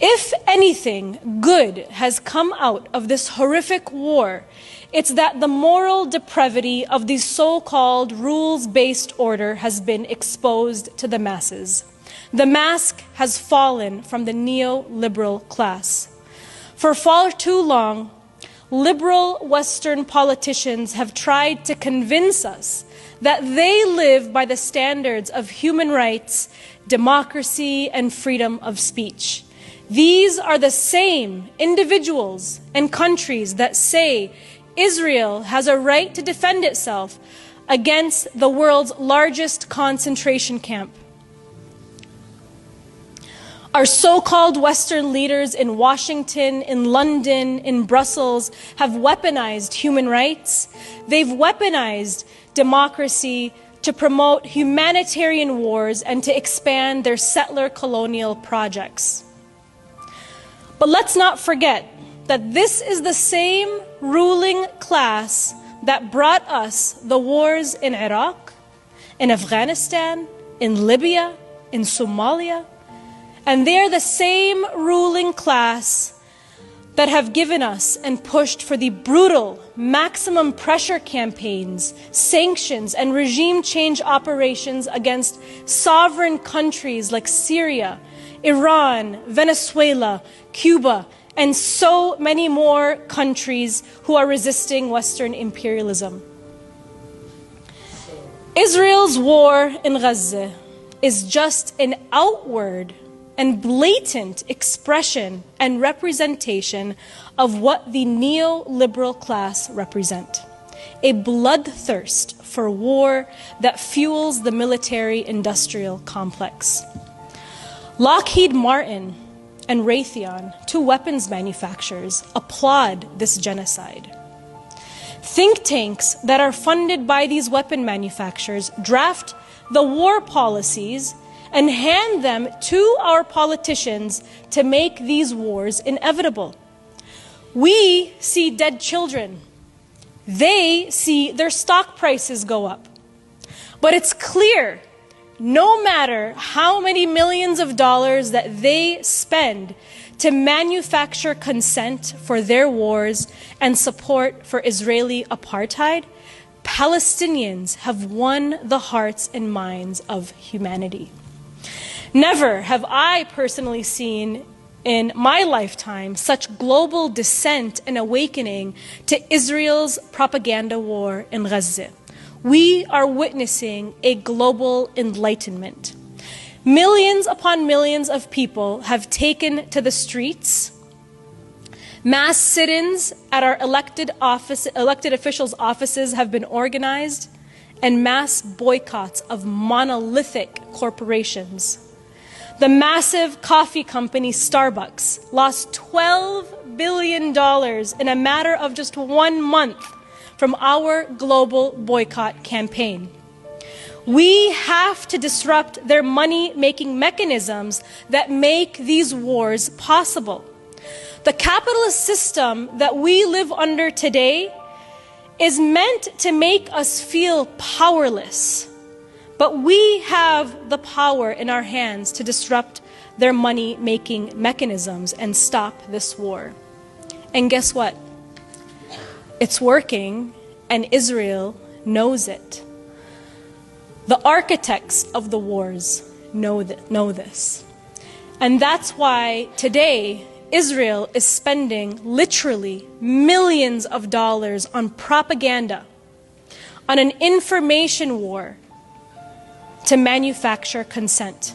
If anything good has come out of this horrific war, it's that the moral depravity of the so-called rules-based order has been exposed to the masses. The mask has fallen from the neoliberal class. For far too long, liberal Western politicians have tried to convince us that they live by the standards of human rights, democracy, and freedom of speech. These are the same individuals and countries that say Israel has a right to defend itself against the world's largest concentration camp. Our so-called Western leaders in Washington, in London, in Brussels have weaponized human rights. They've weaponized democracy to promote humanitarian wars and to expand their settler colonial projects. But let's not forget that this is the same ruling class that brought us the wars in Iraq, in Afghanistan, in Libya, in Somalia. And they're the same ruling class that have given us and pushed for the brutal maximum pressure campaigns, sanctions, and regime change operations against sovereign countries like Syria, Iran, Venezuela, Cuba, and so many more countries who are resisting Western imperialism. Israel's war in Gaza is just an outward and blatant expression and representation of what the neoliberal class represent. A bloodthirst for war that fuels the military-industrial complex. Lockheed Martin and Raytheon, two weapons manufacturers, applaud this genocide. Think tanks that are funded by these weapon manufacturers draft the war policies and hand them to our politicians to make these wars inevitable. We see dead children. They see their stock prices go up. But it's clear, no matter how many millions of dollars that they spend to manufacture consent for their wars and support for Israeli apartheid, Palestinians have won the hearts and minds of humanity. Never have I personally seen in my lifetime such global dissent and awakening to Israel's propaganda war in Gaza. We are witnessing a global enlightenment. Millions upon millions of people have taken to the streets. Mass sit-ins at our elected officials' offices have been organized, and mass boycotts of monolithic corporations. The massive coffee company Starbucks lost $12 billion in a matter of just 1 month from our global boycott campaign. We have to disrupt their money-making mechanisms that make these wars possible. The capitalist system that we live under today is meant to make us feel powerless. But we have the power in our hands to disrupt their money-making mechanisms and stop this war. And guess what? It's working, and Israel knows it. The architects of the wars know this. And that's why today Israel is spending literally millions of dollars on propaganda, on an information war, to manufacture consent.